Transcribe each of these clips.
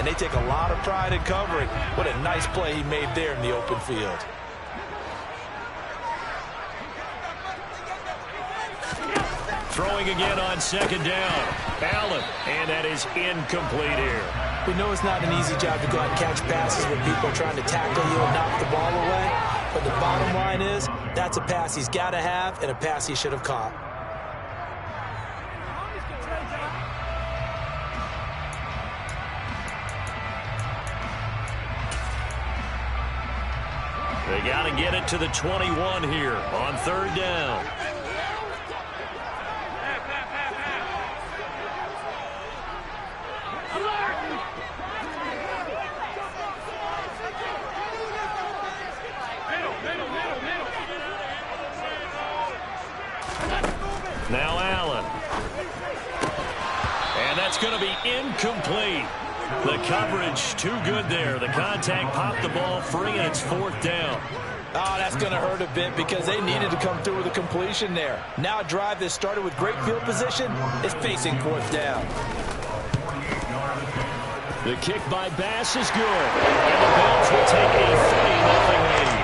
and they take a lot of pride in covering. What a nice play he made there in the open field. Throwing again on second down. Allen, and that is incomplete here. We know it's not an easy job to go out and catch passes when people are trying to tackle you and knock the ball away. But the bottom line is, that's a pass he's got to have and a pass he should have caught. They got to get it to the 21 here on third down. Now Allen. And that's going to be incomplete. The coverage too good there. The contact popped the ball free, and it's fourth down. Oh, that's going to hurt a bit because they needed to come through with a completion there. Now a drive that started with great field position is facing fourth down. The kick by Bass is good. And the Bills will take a 3-0 lead.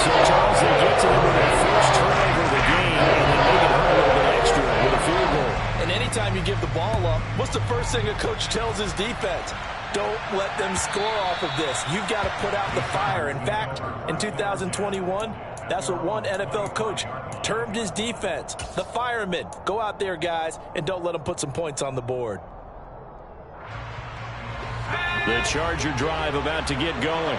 So, Charles, they get to them with their first turnover of the game, and then make it hurt a little bit extra with a field goal. And anytime you give the ball up, what's the first thing a coach tells his defense? Don't let them score off of this. You've got to put out the fire. In fact, in 2021, that's what one NFL coach termed his defense, the firemen. Go out there, guys, and don't let them put some points on the board. The Charger drive about to get going.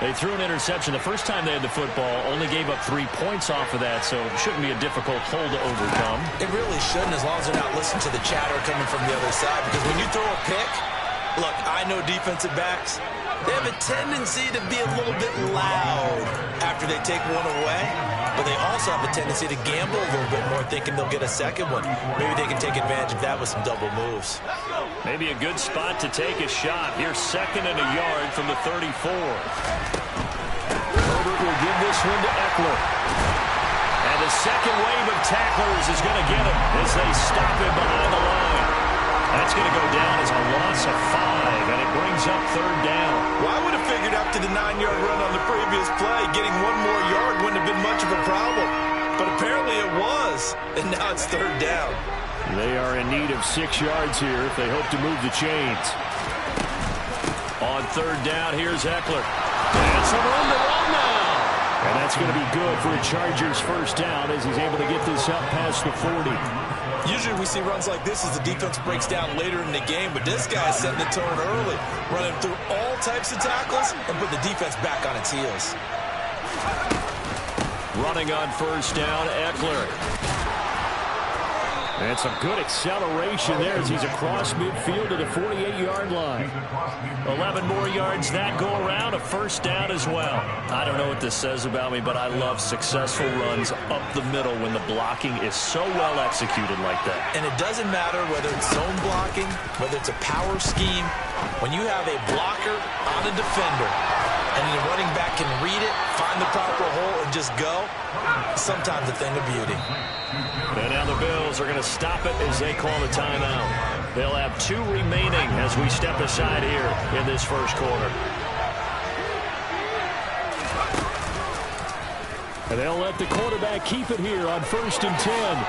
They threw an interception the first time they had the football, only gave up 3 points off of that, so it shouldn't be a difficult hole to overcome. It really shouldn't, as long as they're not listening to the chatter coming from the other side, because when you throw a pick, look, I know defensive backs, they have a tendency to be a little bit loud after they take one away, but they also have a tendency to gamble a little bit more, thinking they'll get a second one. Maybe they can take advantage of that with some double moves. Maybe a good spot to take a shot. Here's second and a yard from the 34. Herbert will give this one to Eckler. And the second wave of tacklers is going to get him as they stop him behind the line. That's going to go down as a loss of 5, and it brings up third down. Well, I would have figured after the 9-yard run on the previous play, getting one more yard wouldn't have been much of a problem. But apparently it was, and now it's third down. They are in need of 6 yards here if they hope to move the chains. On third down, here's Eckler. And some room to run now. And that's going to be good for a Chargers first down as he's able to get this up past the 40. Usually we see runs like this as the defense breaks down later in the game, but this guy's setting the tone early, running through all types of tackles and put the defense back on its heels. Running on first down, Eckler. And some good acceleration there as he's across midfield to the 48-yard line. 11 more yards that go around, a first down as well. I don't know what this says about me, but I love successful runs up the middle when the blocking is so well executed like that. And it doesn't matter whether it's zone blocking, whether it's a power scheme. When you have a blocker on a defender and the running back can read it, find the proper hole, and just go, sometimes a thing of beauty. And now the Bills are going to stop it as they call the timeout. They'll have 2 remaining as we step aside here in this first quarter. And they'll let the quarterback keep it here on 1st and 10.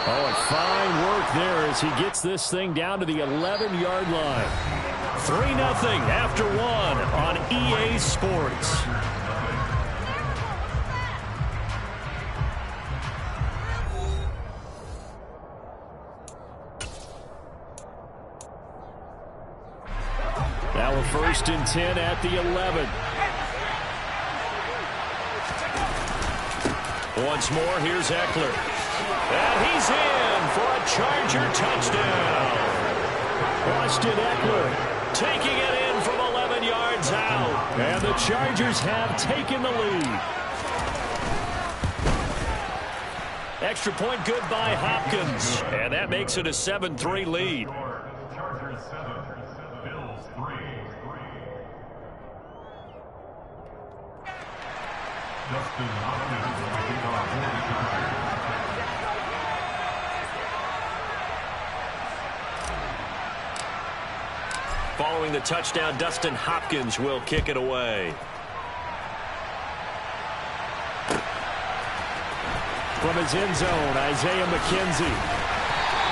Oh, and fine work there as he gets this thing down to the 11-yard line. 3-0 after 1 on EA Sports. Now a 1st and 10 at the 11. Once more, here's Eckler. And he's in for a Charger touchdown. Austin Eckler taking it in from 11 yards out. And the Chargers have taken the lead. Extra point good by Hopkins. And that makes it a 7-3 lead. Justin Hopkins will kick off for the Chargers. Following the touchdown, Dustin Hopkins will kick it away. From his end zone, Isaiah McKenzie.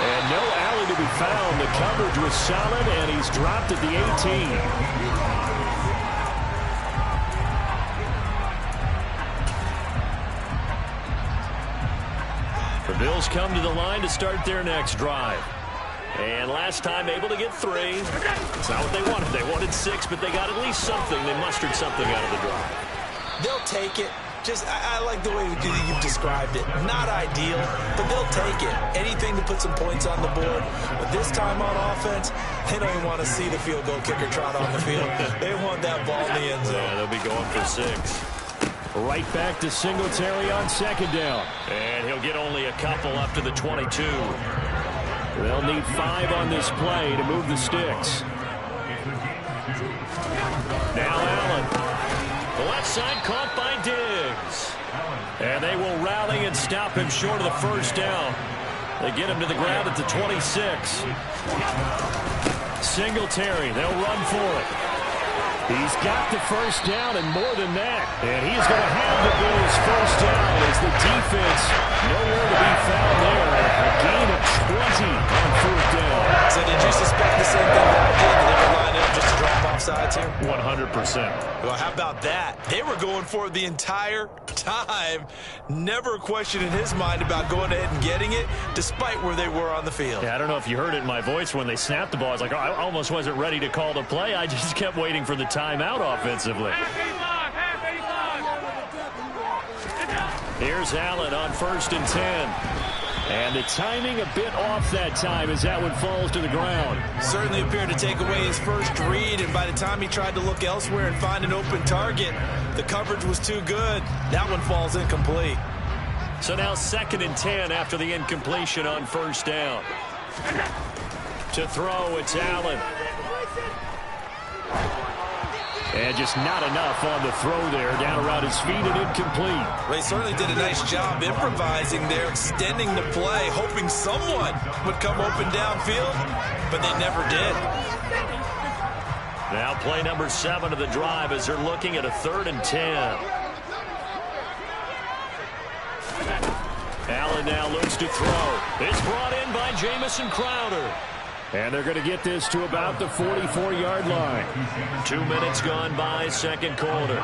And no alley to be found. The coverage was solid, and he's dropped at the 18. The Bills come to the line to start their next drive. And last time able to get 3. It's not what they wanted. They wanted 6, but they got at least something. They mustered something out of the drive. They'll take it. I like the way you've described it. Not ideal, but they'll take it. Anything to put some points on the board. But this time on offense, they don't even want to see the field goal kicker trot on the field. They want that ball in the end zone. Yeah, they'll be going for 6. Right back to Singletary on second down. And he'll get only a couple up to the 22. They'll need 5 on this play to move the sticks. Now Allen. The left side caught by Diggs. And they will rally and stop him short of the first down. They get him to the ground at the 26. Singletary, they'll run for it. He's got the first down and more than that. And he's going to have the Bills' first down as the defense nowhere to be found there. A gain of 20 on fourth down. So did you suspect the same thing that I did? That they were lined up just to drop off sides here? 100%. Well, how about that? They were going for it the entire time. Never a question in his mind about going ahead and getting it, despite where they were on the field. Yeah, I don't know if you heard it in my voice when they snapped the ball. I was like, oh, I almost wasn't ready to call the play. I just kept waiting for the timeout offensively. Here's Allen on 1st and 10. And the timing a bit off that time as that one falls to the ground. Certainly appeared to take away his first read, and by the time he tried to look elsewhere and find an open target, the coverage was too good. That one falls incomplete. So now 2nd and 10 after the incompletion on 1st down. To throw, it's Allen. And just not enough on the throw there, down around his feet and incomplete. Well, he certainly did a nice job improvising there, extending the play, hoping someone would come open downfield, but they never did. Now play number 7 of the drive as they're looking at a 3rd and 10. Allen now looks to throw. It's brought in by Jamison Crowder. And they're going to get this to about the 44-yard line. 2 minutes gone by, second quarter.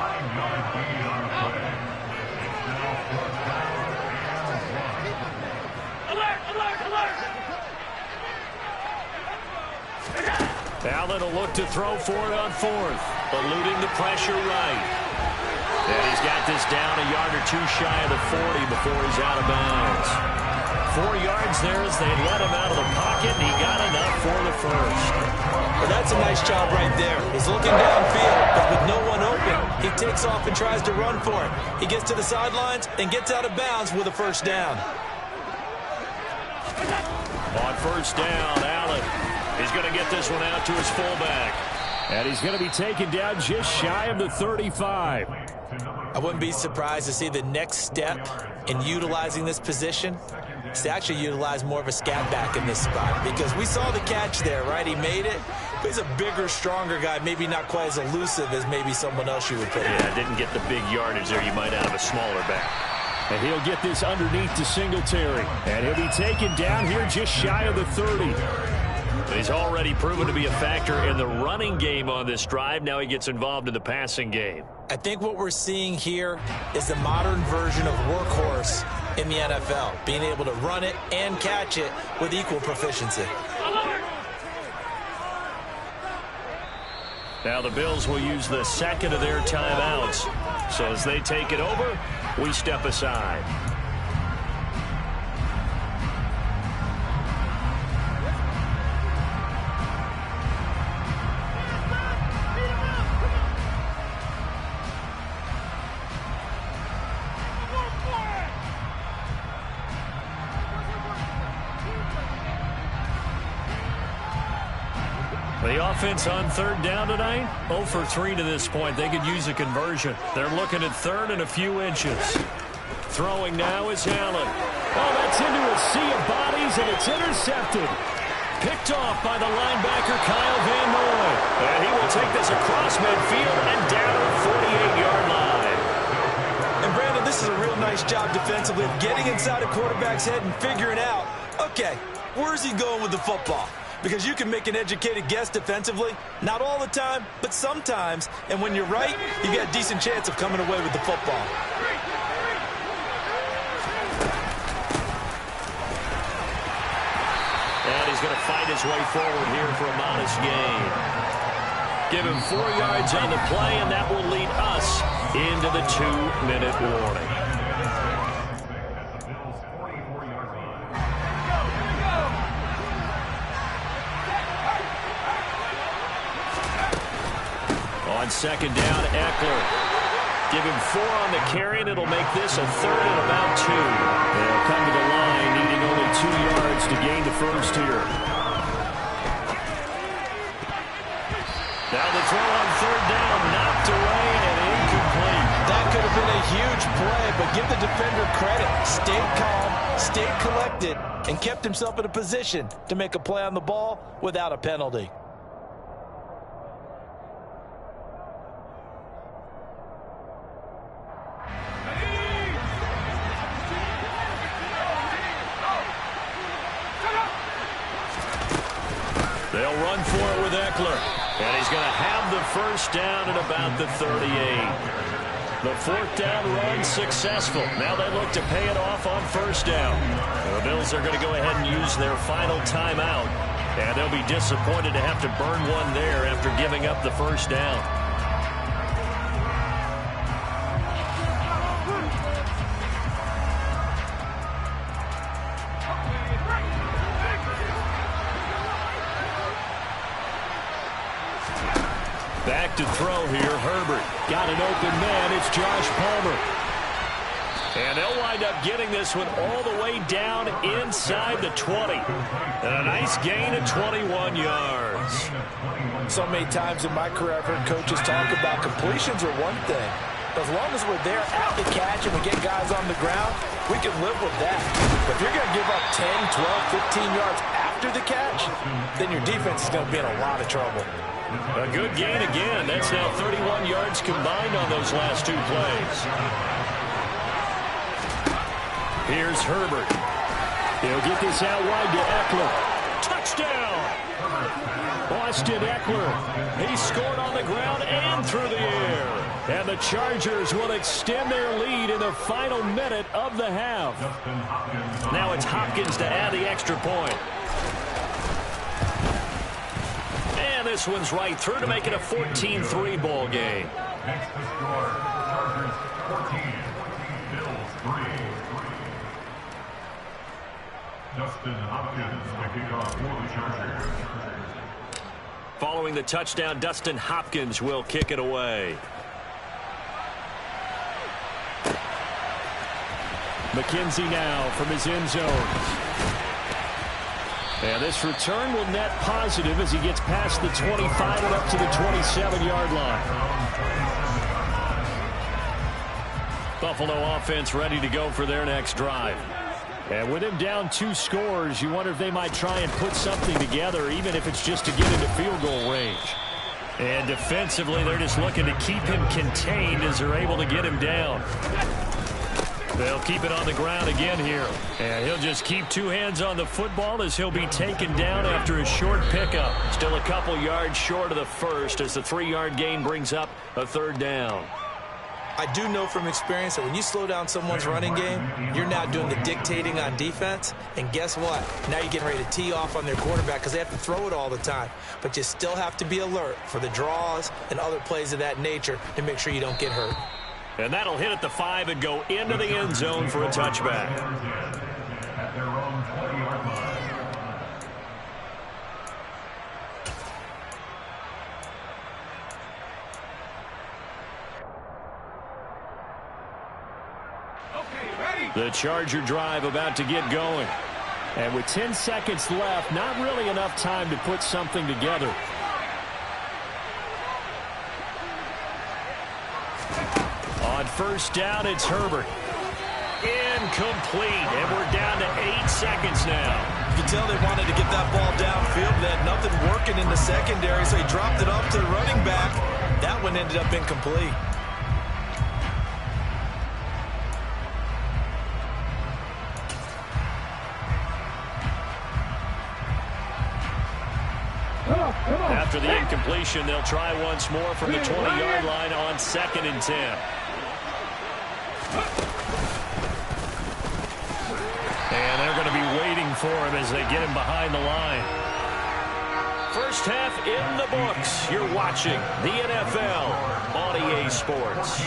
Allen will look to throw for it on 4th. Eluding the pressure right. And he's got this down a yard or 2 shy of the 40 before he's out of bounds. 4 yards there as they let him out of the pocket, and he got enough for the first. Well, that's a nice job right there. He's looking downfield, but with no one open, he takes off and tries to run for it. He gets to the sidelines and gets out of bounds with a first down. On 1st down, Allen. He's going to get this one out to his fullback. And he's going to be taken down just shy of the 35. I wouldn't be surprised to see the next step in utilizing this position is to actually utilize more of a scat back in this spot, because we saw the catch there, right? He made it, but he's a bigger, stronger guy, maybe not quite as elusive as maybe someone else you would put in. Yeah, didn't get the big yardage there you might out of a smaller back. And he'll get this underneath to Singletary. And he'll be taken down here just shy of the 30. He's already proven to be a factor in the running game on this drive. Now he gets involved in the passing game. I think what we're seeing here is the modern version of workhorse in the NFL, being able to run it and catch it with equal proficiency. Now the Bills will use the 2nd of their timeouts. So as they take it over, we step aside. The offense on 3rd down tonight, 0 for 3 to this point. They could use a conversion. They're looking at 3rd and a few inches. Throwing now is Allen. Oh, that's into a sea of bodies, and it's intercepted. Picked off by the linebacker, Kyle Van Noy. this across midfield and down to the 48-yard line. And Brandon, this is a real nice job defensively of getting inside a quarterback's head and figuring out, okay, where's he going with the football? Because you can make an educated guess defensively, not all the time, but sometimes. And when you're right, you got a decent chance of coming away with the football. And he's going to fight his way forward here for a modest gain. Give him 4 yards on the play, and that will lead us into the 2-minute warning. On second down, Eckler. Give him 4 on the carry, and it'll make this a 3rd and about 2. They'll come to the line, needing only 2 yards to gain the first here. Now the throw on 3rd down, knocked away and incomplete. That could have been a huge play, but give the defender credit. Stayed calm, stayed collected, and kept himself in a position to make a play on the ball without a penalty. They'll run for it with Eckler. And he's going to have the first down at about the 38. The 4th down run successful. Now they look to pay it off on 1st down. The Bills are going to go ahead and use their final timeout. And they'll be disappointed to have to burn one there after giving up the 1st down. Back to throw here, Herbert. Got an open man, it's Josh Palmer. And they'll wind up getting this one all the way down inside the 20. And a nice gain of 21 yards. So many times in my career I've heard coaches talk about completions are one thing. As long as we're there at the catch and we get guys on the ground, we can live with that. But if you're going to give up 10, 12, 15 yards after the catch, then your defense is going to be in a lot of trouble. A good gain again. That's now 31 yards combined on those last 2 plays. Here's Herbert. He'll get this out wide to Eckler. Touchdown! Austin Eckler. He scored on the ground and through the air. And the Chargers will extend their lead in the final minute of the half. Now it's Hopkins to add the extra point. And this one's right through to make it a 14-3 ball game. Next to score, Chargers 14, Bills 3. Dustin Hopkins to kick off for the Chargers. Following the touchdown, Dustin Hopkins will kick it away. McKenzie now from his end zone. And this return will net positive as he gets past the 25 and up to the 27-yard line. Buffalo offense ready to go for their next drive. And with him down 2 scores, you wonder if they might try and put something together, even if it's just to get into field goal range. And defensively, they're just looking to keep him contained as they're able to get him down. They'll keep it on the ground again here. And he'll just keep 2 hands on the football as he'll be taken down after a short pickup. Still a couple yards short of the first as the 3-yard gain brings up a 3rd down. I do know from experience that when you slow down someone's running game, you're now doing the dictating on defense. And guess what? Now you're getting ready to tee off on their quarterback because they have to throw it all the time. But you still have to be alert for the draws and other plays of that nature to make sure you don't get hurt. And that'll hit at the 5 and go into the end zone for a touchback. At their own 20-yard line. The Charger drive about to get going. And with 10 seconds left, not really enough time to put something together. On 1st down, it's Herbert. Incomplete, and we're down to 8 seconds now. could tell they wanted to get that ball downfield. They had nothing working in the secondary, so he dropped it off to the running back. That one ended up incomplete. After the incompletion, they'll try once more from the 20-yard line on 2nd and 10. And they're going to be waiting for him as they get him behind the line. First half in the books. You're watching the NFL on EA Sports.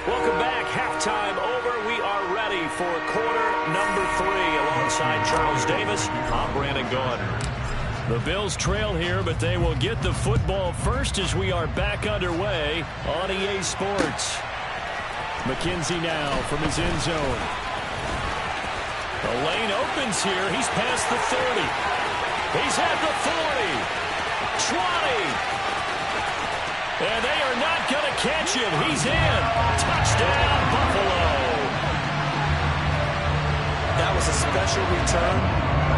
Welcome back. Halftime over. We are ready for quarter number 3. Alongside Charles Davis, I'm Brandon Gaudin. The Bills trail here, but they will get the football first as we are back underway on EA Sports. McKenzie now from his end zone. The lane opens here. He's past the 30. He's at the 40. 20. And they are not going to catch him. He's in. Touchdown, Buffalo. That was a special return,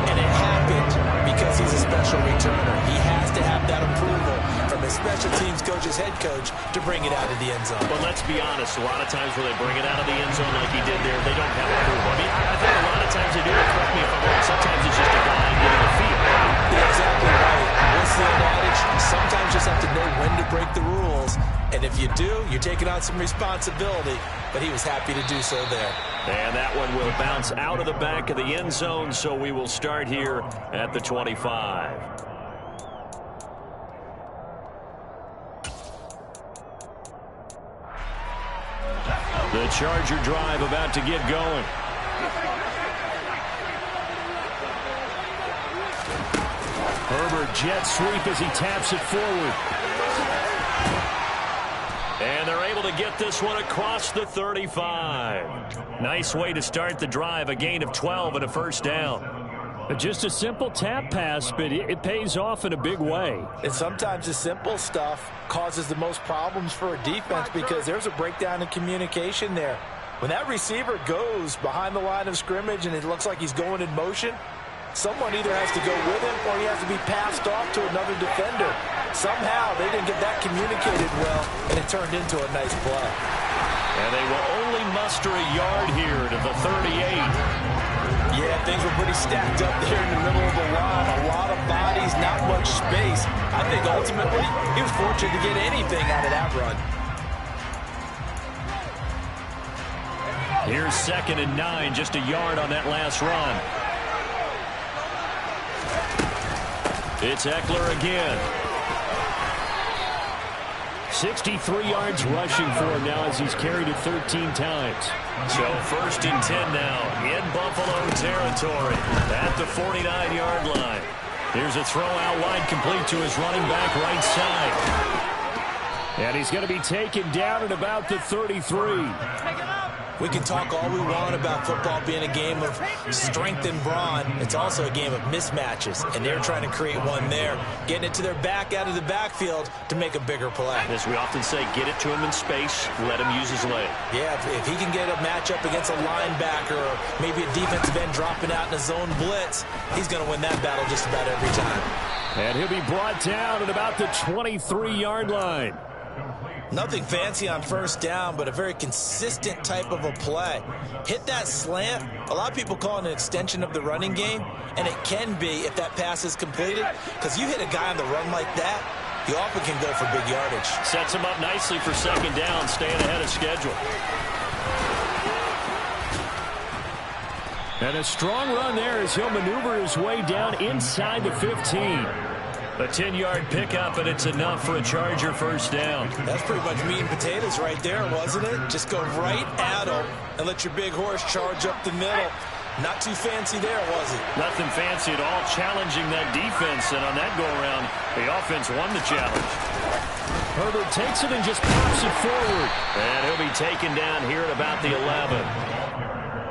and it happened because he's a special returner. He has to have that approval from his special teams coach's head coach to bring it out of the end zone. But let's be honest, a lot of times when they bring it out of the end zone like he did there, they don't have approval. I mean, I think a lot of times they do it. Correct me if I'm wrong. Sometimes it's just a guy getting a feel. You're exactly right. What's the adage? Sometimes you just have to know when to break the rules. And if you do, you're taking on some responsibility. But he was happy to do so there. And that one will bounce out of the back of the end zone, so we will start here at the 25. The Charger drive about to get going. Herbert jet sweep as he taps it forward. And they're able to get this one across the 35. Nice way to start the drive, a gain of 12 and a first down. Just a simple tap pass, but it pays off in a big way. And sometimes the simple stuff causes the most problems for a defense because there's a breakdown in communication there. When that receiver goes behind the line of scrimmage and it looks like he's going in motion, someone either has to go with him or he has to be passed off to another defender. Somehow they didn't get that communicated well, and it turned into a nice play. And they will only muster a yard here to the 38. Yeah, things were pretty stacked up there in the middle of the line. A lot of bodies, not much space. I think ultimately he was fortunate to get anything out of that run. Here's 2nd and 9, just a yard on that last run. It's Eckler again. 63 yards rushing for him now as he's carried it 13 times. So 1st and 10 now in Buffalo territory at the 49-yard line. Here's a throw out wide complete to his running back right side. And he's going to be taken down at about the 33. We can talk all we want about football being a game of strength and brawn. It's also a game of mismatches, and they're trying to create one there, getting it to their back out of the backfield to make a bigger play. As we often say, get it to him in space, let him use his leg. Yeah, if he can get a matchup against a linebacker or maybe a defensive end dropping out in a zone blitz, he's going to win that battle just about every time. And he'll be brought down at about the 23-yard line. Nothing fancy on first down, but a very consistent type of a play. Hit that slant. A lot of people call it an extension of the running game, and it can be if that pass is completed, because you hit a guy on the run like that, you often can go for big yardage. Sets him up nicely for 2nd down, staying ahead of schedule. And a strong run there as he'll maneuver his way down inside the 15. A 10-yard pickup, and it's enough for a Charger first down. That's pretty much meat and potatoes right there, wasn't it? Just go right at him and let your big horse charge up the middle. Not too fancy there, was it? Nothing fancy at all, challenging that defense, and on that go-around, the offense won the challenge. Herbert takes it and just pops it forward. And he'll be taken down here at about the 11.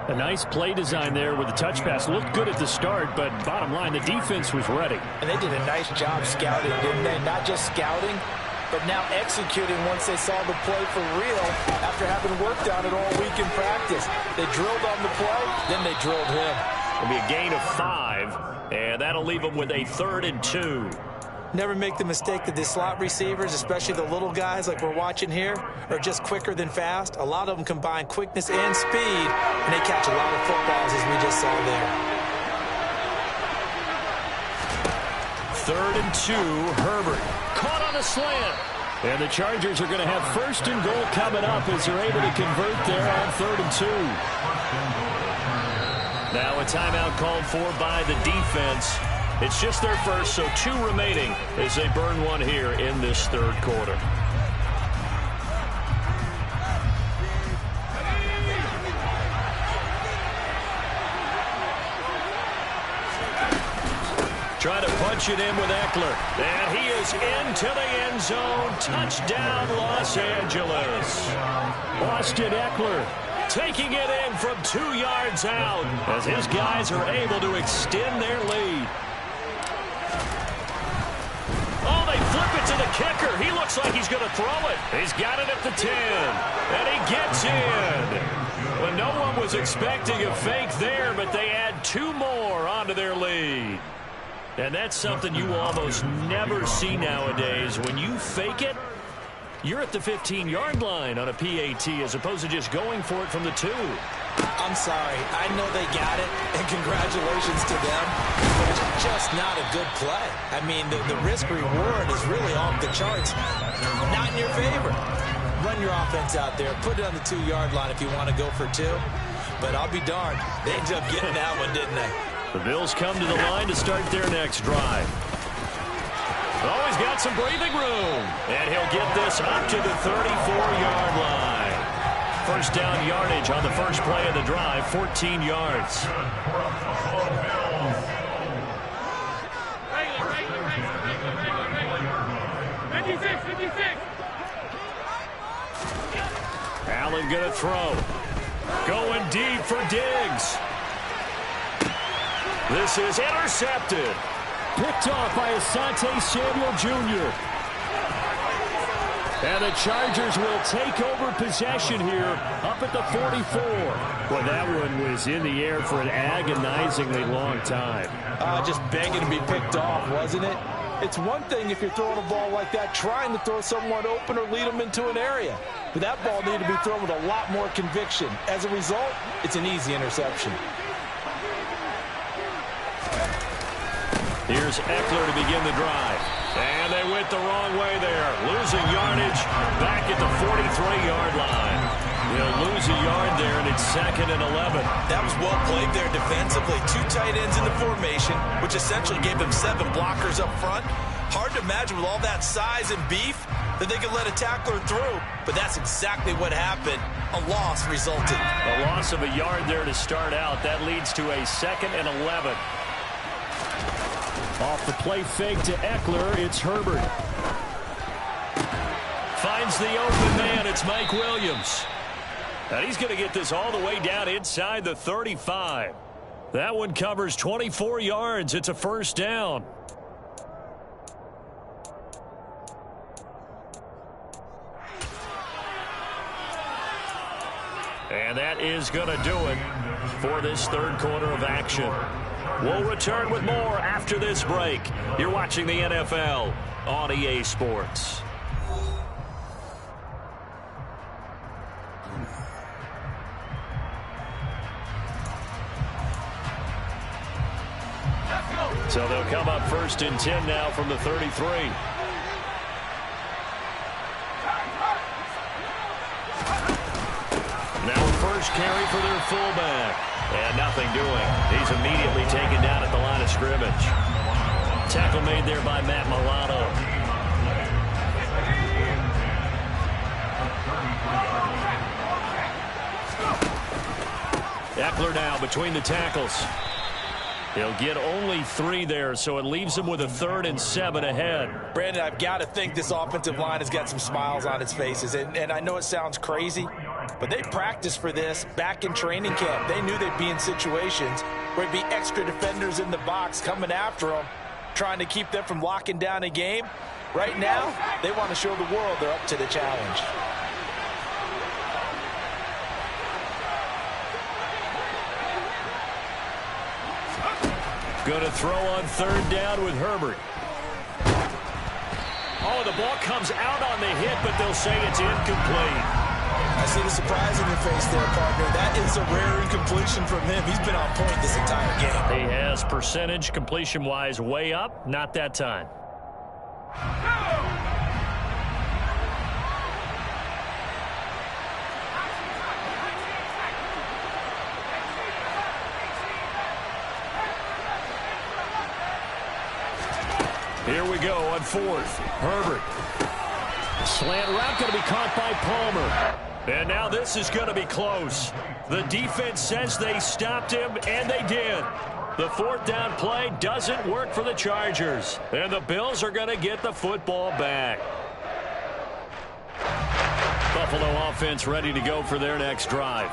A nice play design there with the touch pass. Looked good at the start, but bottom line, the defense was ready. And they did a nice job scouting, didn't they? Not just scouting, but now executing once they saw the play for real after having worked on it all week in practice. They drilled on the play, then they drilled him. It'll be a gain of 5, and that'll leave them with a 3rd and 2. Never make the mistake that the slot receivers, especially the little guys like we're watching here, are just quicker than fast. A lot of them combine quickness and speed, and they catch a lot of footballs as we just saw there. 3rd and 2, Herbert. Caught on a slant. And the Chargers are going to have 1st and goal coming up as they're able to convert there on 3rd and 2. Now a timeout called for by the defense. It's just their first, so 2 remaining as they burn one here in this 3rd quarter. Trying to punch it in with Eckler. And he is into the end zone. Touchdown, Los Angeles. Austin Eckler taking it in from 2 yards out as his guys are able to extend their lead. Oh, they flip it to the kicker. He looks like he's going to throw it. He's got it at the 10. And he gets in. Well, no one was expecting a fake there, but they add 2 more onto their lead. And that's something you almost never see nowadays. When you fake it, you're at the 15-yard line on a PAT as opposed to just going for it from the 2. I'm sorry. I know they got it, and congratulations to them, but it's just not a good play. I mean, the risk-reward is really off the charts. Not in your favor. Run your offense out there. Put it on the 2-yard line if you want to go for 2. But I'll be darned. They ended up getting that one, didn't they? The Bills come to the line to start their next drive. Oh, he's got some breathing room. And he'll get this up to the 34-yard line. 1st down yardage on the first play of the drive, 14 yards. Allen going to throw. Going deep for Diggs. This is intercepted. Picked off by Asante Samuel Jr. And the Chargers will take over possession here up at the 44. Boy, that one was in the air for an agonizingly long time. Just begging to be picked off, wasn't it? It's one thing if you're throwing a ball like that, trying to throw someone open or lead them into an area. But that ball needed to be thrown with a lot more conviction. As a result, it's an easy interception. Here's Eckler to begin the drive. And they went the wrong way there. Losing yardage back at the 43-yard line. They'll lose a yard there, and it's 2nd and 11. That was well played there defensively. 2 tight ends in the formation, which essentially gave them 7 blockers up front. Hard to imagine with all that size and beef that they could let a tackler through. But that's exactly what happened. A loss resulted. A loss of a yard there to start out. That leads to a 2nd and 11. Off the play fake to Eckler, it's Herbert. Finds the open man, it's Mike Williams. And he's going to get this all the way down inside the 35. That one covers 24 yards. It's a 1st down. And that is going to do it for this 3rd quarter of action. We'll return with more after this break. You're watching the NFL on EA Sports. So they'll come up 1st and 10 now from the 33. Now first carry for their fullback. And nothing doing. He's immediately taken down at the line of scrimmage. Tackle made there by Matt Milano. Eckler now between the tackles. He'll get only 3 there, so it leaves him with a 3rd and 7 ahead. Brandon, I've got to think this offensive line has got some smiles on its faces. And I know it sounds crazy, but they practiced for this back in training camp. They knew they'd be in situations where it'd be extra defenders in the box coming after them. trying to keep them from locking down a game. Right now, they want to show the world they're up to the challenge. Going to throw on third down with Herbert. Oh, the ball comes out on the hit, but they'll say it's incomplete. I see the surprise in your face there, partner. That is a rare incompletion from him. He's been on point this entire game. He has percentage completion-wise way up. Not that time. Here we go on fourth. Herbert. Slant route going to be caught by Palmer. And now this is going to be close. The defense says they stopped him, and they did. The fourth down play doesn't work for the Chargers. And the Bills are going to get the football back. Buffalo offense ready to go for their next drive.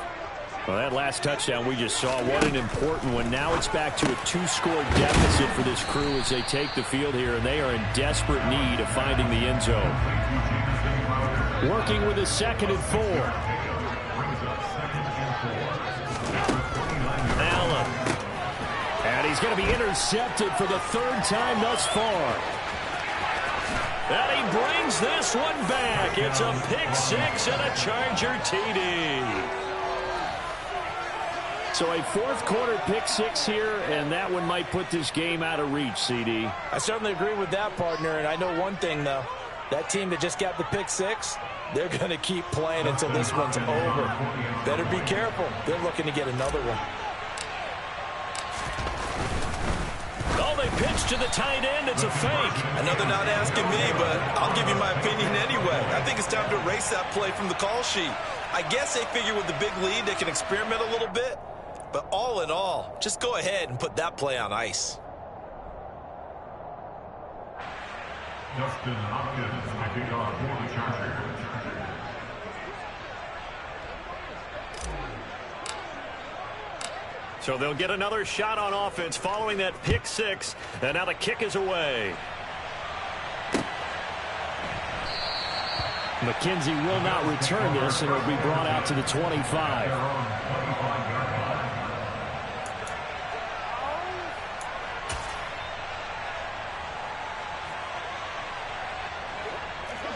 Well, that last touchdown we just saw, what an important one. Now it's back to a 2-score deficit for this crew as they take the field here, and they are in desperate need of finding the end zone. Working with a 2nd and 4. Allen. And he's going to be intercepted for the 3rd time thus far. And he brings this one back. It's a pick 6 and a Charger TD. So a 4th quarter pick 6 here, and that one might put this game out of reach, CD. I certainly agree with that, partner, and I know one thing, though. That team that just got the pick 6, they're going to keep playing until this one's over. Better be careful. They're looking to get another one. Oh, they pitch to the tight end. It's a fake. I know they're not asking me, but I'll give you my opinion anyway. I think it's time to erase that play from the call sheet. I guess they figure with the big lead they can experiment a little bit. But all in all, just go ahead and put that play on ice. Justin Hopkins, I think, on for the Chargers. So they'll get another shot on offense following that pick 6. And now the kick is away. McKenzie will not return this, and it'll be brought out to the 25.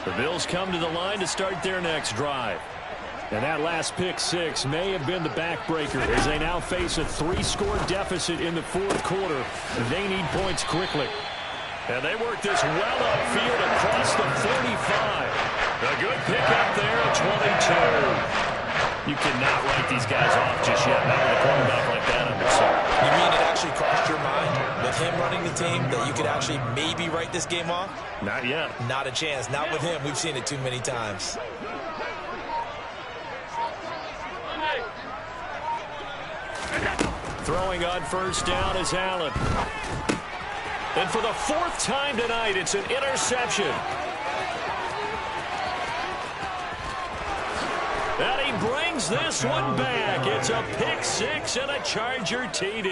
The Bills come to the line to start their next drive. And that last pick 6 may have been the backbreaker as they now face a 3-score deficit in the 4th quarter. They need points quickly. And they work this well upfield across the 45. A good pick up there at 22. You cannot write these guys off just yet, not with a quarterback like that under center. You mean it actually crossed your mind with him running the team that you could actually maybe write this game off? Not yet. Not a chance. Not with him. We've seen it too many times. Throwing on first down is Allen. And for the 4th time tonight, it's an interception. And he brings this one back. It's a pick 6 and a Charger TD.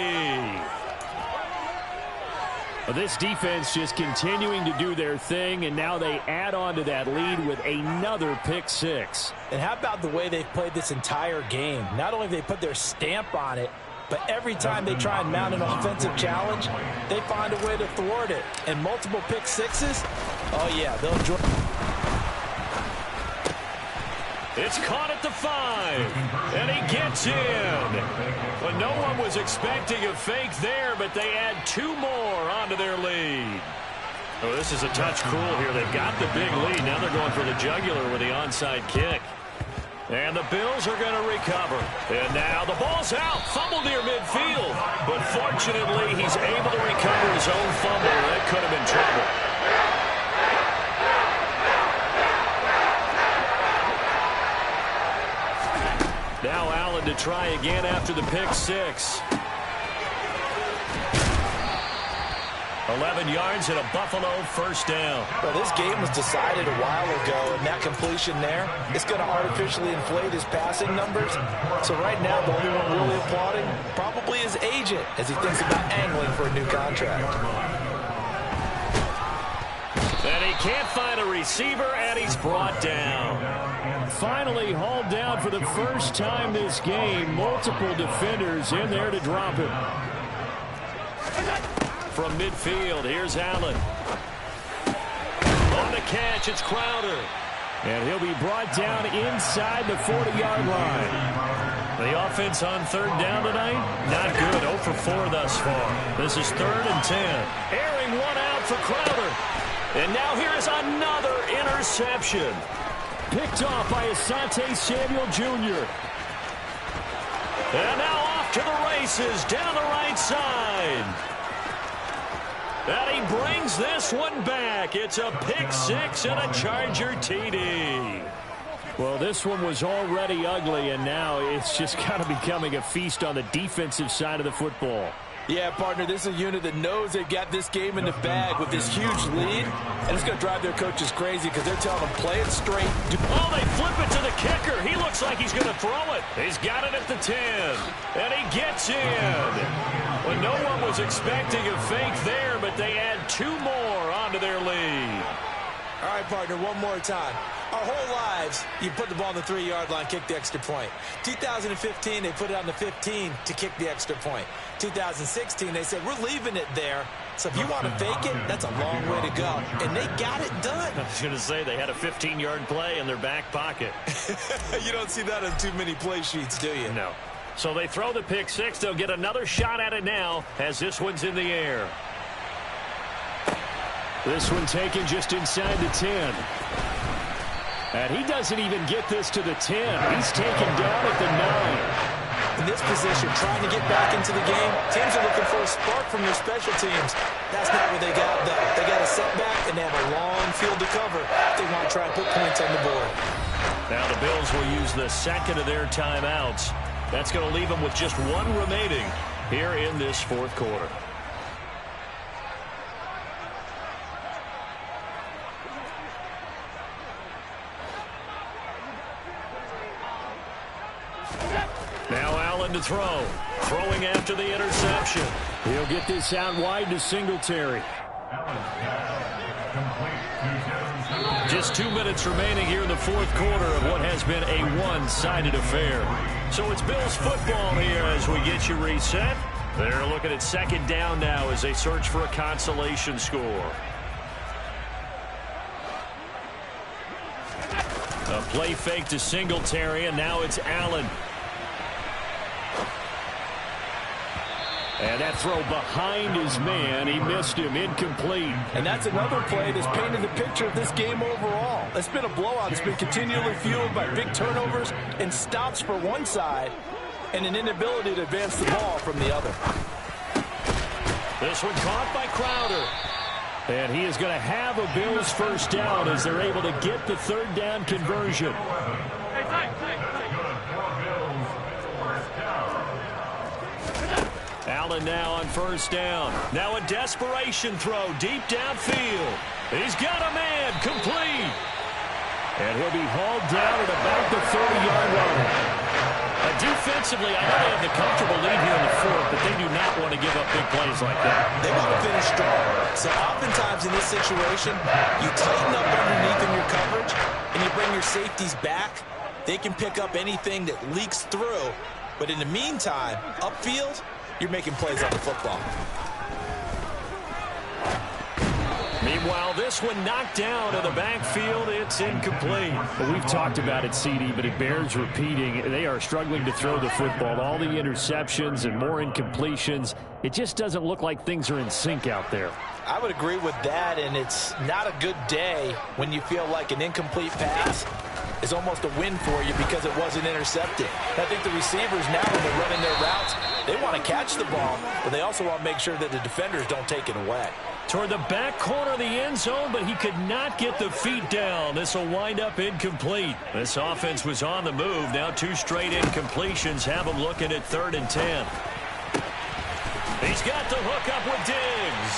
Well, this defense just continuing to do their thing, and now they add on to that lead with another pick 6. And how about the way they've played this entire game? Not only have they put their stamp on it, but every time they try and mount an offensive challenge, they find a way to thwart it. And multiple pick 6s, oh yeah, they'll enjoy. It's caught at the 5, and he gets in. Well, no one was expecting a fake there, but they add 2 more onto their lead. Oh, this is a touch cruel here. They've got the big lead. Now they're going for the jugular with the onside kick. And the Bills are going to recover. And now the ball's out. Fumble near midfield. But fortunately, he's able to recover his own fumble. That could have been trouble. Now Allen to try again after the pick 6. 11 yards and a Buffalo first down. Well, this game was decided a while ago, and that completion there is going to artificially inflate his passing numbers. So right now, the only one really applauding probably his agent as he thinks about angling for a new contract. And he can't find a receiver, and he's brought down. Finally hauled down for the first time this game. Multiple defenders in there to drop him. From midfield, here's Allen. On the catch, it's Crowder. And he'll be brought down inside the 40-yard line. The offense on third down tonight, not good. 0 for 4 thus far. This is 3rd and 10. Airing one out for Crowder. And now here is another interception. Picked off by Asante Samuel Jr. And now off to the races down the right side. And he brings this one back. It's a pick 6 and a Charger TD. Well, this one was already ugly, and now it's just kind of becoming a feast on the defensive side of the football. Yeah, partner, this is a unit that knows they've got this game in the bag with this huge lead, and it's going to drive their coaches crazy because they're telling them, play it straight. Oh, they flip it to the kicker. He looks like he's going to throw it. He's got it at the 10, and he gets in. Well, no one was expecting a fake there, but they add 2 more onto their lead. All right, partner, one more time. Our whole lives, you put the ball on the 3-yard line, kick the extra point. 2015, they put it on the 15 to kick the extra point. 2016, they said, we're leaving it there. So if you want to fake it, that's a long way to go. And they got it done. I was going to say, they had a 15-yard play in their back pocket. You don't see that on too many play sheets, do you? No. So they throw the pick 6. They'll get another shot at it now as this one's in the air. This one taken just inside the 10. And he doesn't even get this to the 10. He's taken down at the 9. In this position, trying to get back into the game, teams are looking for a spark from their special teams. That's not what they got, though. They got a setback, and they have a long field to cover if they want to try and put points on the board. Now the Bills will use the second of their timeouts. That's going to leave them with just 1 remaining here in this 4th quarter. Now Allen to throw. Throwing after the interception. He'll get this out wide to Singletary. Just 2 minutes remaining here in the 4th quarter of what has been a one-sided affair. So it's Bills football here as we get you reset. They're looking at 2nd down now as they search for a consolation score. A play fake to Singletary, and now it's Allen. And that throw behind his man, he missed him, incomplete. And that's another play that's painted the picture of this game overall. It's been a blowout. It's been continually fueled by big turnovers and stops for one side and an inability to advance the ball from the other. This one caught by Crowder. And he is going to have a Bills first down as they're able to get the 3rd down conversion. Allen now on first down. Now a desperation throw deep downfield. He's got a man, complete. And he'll be hauled down at about the 30-yard line. Defensively, I know they have the comfortable lead here in the 4th, but they do not want to give up big plays like that. They want to finish strong. So oftentimes in this situation, you tighten up underneath in your coverage, and you bring your safeties back. They can pick up anything that leaks through. But in the meantime, upfield, you're making plays on the football. Meanwhile, this one knocked down in the backfield. It's incomplete. Well, we've talked about it, CD, but it bears repeating. They are struggling to throw the football. All the interceptions and more incompletions. It just doesn't look like things are in sync out there. I would agree with that, and it's not a good day when you feel like an incomplete pass is almost a win for you because it wasn't intercepted. I think the receivers now, when they're running their routes, they want to catch the ball, but they also want to make sure that the defenders don't take it away. Toward the back corner of the end zone, but he could not get the feet down. This will wind up incomplete. This offense was on the move. Now 2 straight incompletions have him looking at 3rd and 10. He's got the hook up with Diggs.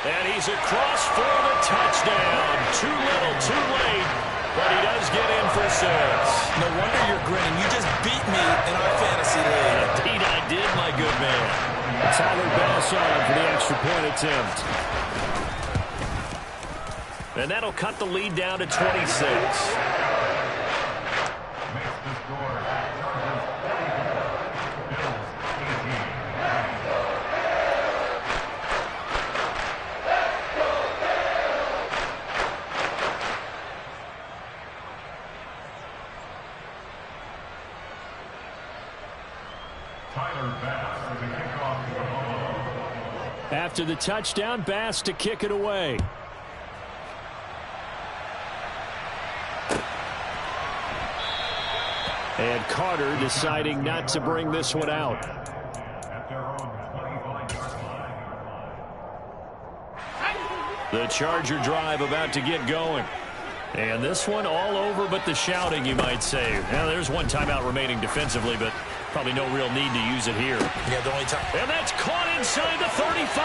And he's across for the touchdown. Too little, too late. But he does get in for 6. No wonder you're grinning. You just beat me in our fantasy league. Indeed I did, my good man. Tyler Bass on for the extra point attempt. And that'll cut the lead down to 26. After the touchdown, Bass to kick it away. And Carter deciding not to bring this one out. The Charger drive about to get going. And this one all over but the shouting, you might say. Now, there's one timeout remaining defensively, but probably no real need to use it here. Yeah, the only time. And that's caught inside the 35.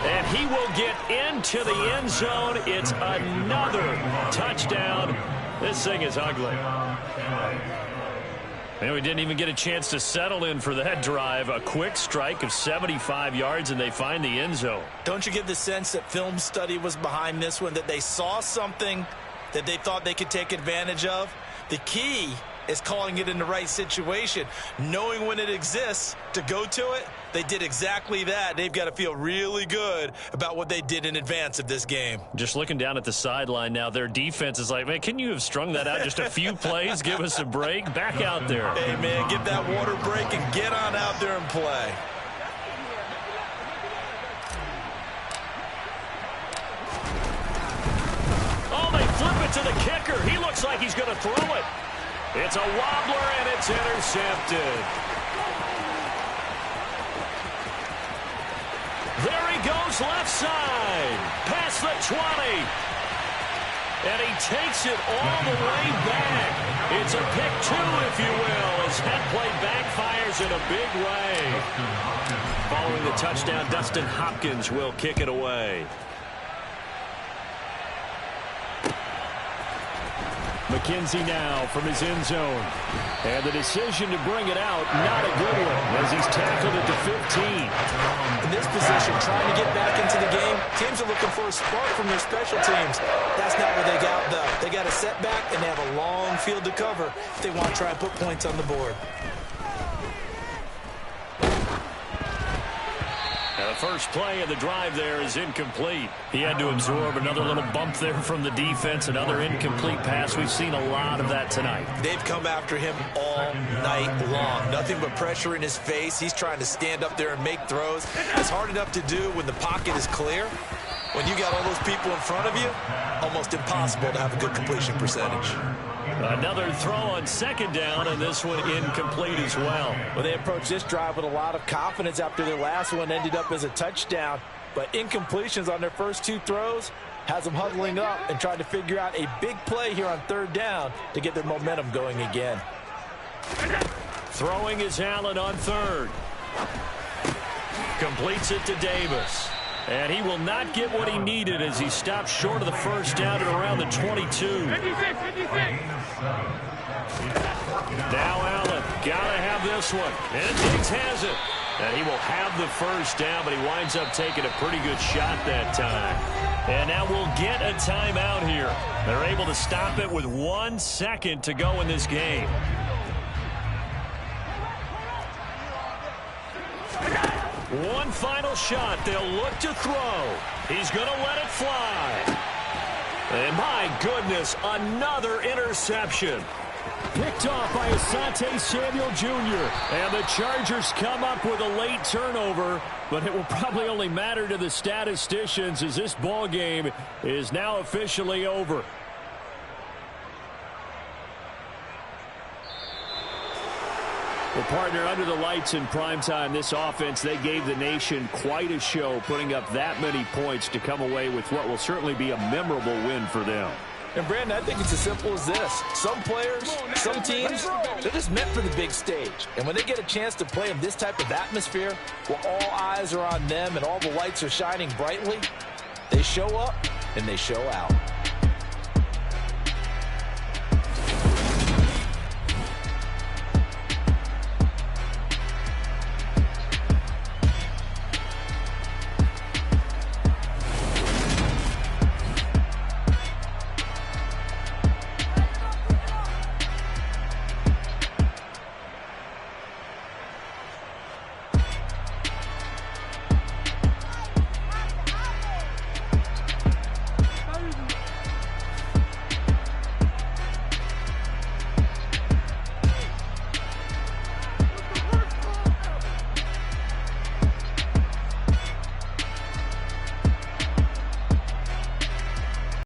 And he will get into the end zone. It's another touchdown. This thing is ugly. And we didn't even get a chance to settle in for that drive. A quick strike of 75 yards, and they find the end zone. Don't you get the sense that film study was behind this one, that they saw something that they thought they could take advantage of? The key is calling it in the right situation, knowing when it exists to go to it. They did exactly that. They've got to feel really good about what they did in advance of this game. Just looking down at the sideline now, their defense is like, man, can you have strung that out just a few plays? Give us a break. Back out there. Hey, man, give that water break and get on out there and play. Oh, they flip it to the kicker. He looks like he's going to throw it. It's a wobbler, and it's intercepted. There he goes left side. Past the 20. And he takes it all the way back. It's a pick two, if you will, as that play backfires in a big way. Following the touchdown, Dustin Hopkins will kick it away. McKenzie now from his end zone. And the decision to bring it out, not a good one, as he's tackled at the 15. In this position, trying to get back into the game, teams are looking for a spark from their special teams. That's not what they got, though. They got a setback, and they have a long field to cover if they want to try and put points on the board. The first play of the drive there is incomplete. He had to absorb another little bump there from the defense, another incomplete pass. We've seen a lot of that tonight. They've come after him all night long. Nothing but pressure in his face. He's trying to stand up there and make throws. It's hard enough to do when the pocket is clear. When you got all those people in front of you, almost impossible to have a good completion percentage. Another throw on second down, and this one incomplete as well. Well, they approached this drive with a lot of confidence after their last one ended up as a touchdown. But incompletions on their first two throws has them huddling up and trying to figure out a big play here on third down to get their momentum going again. Throwing is Allen on third. Completes it to Davis. And he will not get what he needed as he stops short of the first down at around the 22. Now Allen, gotta have this one. And Diggs has it. And he will have the first down, but he winds up taking a pretty good shot that time. And now we'll get a timeout here. They're able to stop it with 1 second to go in this game. One final shot. They'll look to throw. He's going to let it fly. And my goodness, another interception. Picked off by Asante Samuel Jr. And the Chargers come up with a late turnover, but it will probably only matter to the statisticians as this ball game is now officially over. Well, partner, under the lights in primetime, this offense, they gave the nation quite a show, putting up that many points to come away with what will certainly be a memorable win for them. And, Brandon, I think it's as simple as this. Some players, some teams, they're just meant for the big stage. And when they get a chance to play in this type of atmosphere, where all eyes are on them and all the lights are shining brightly, they show up and they show out.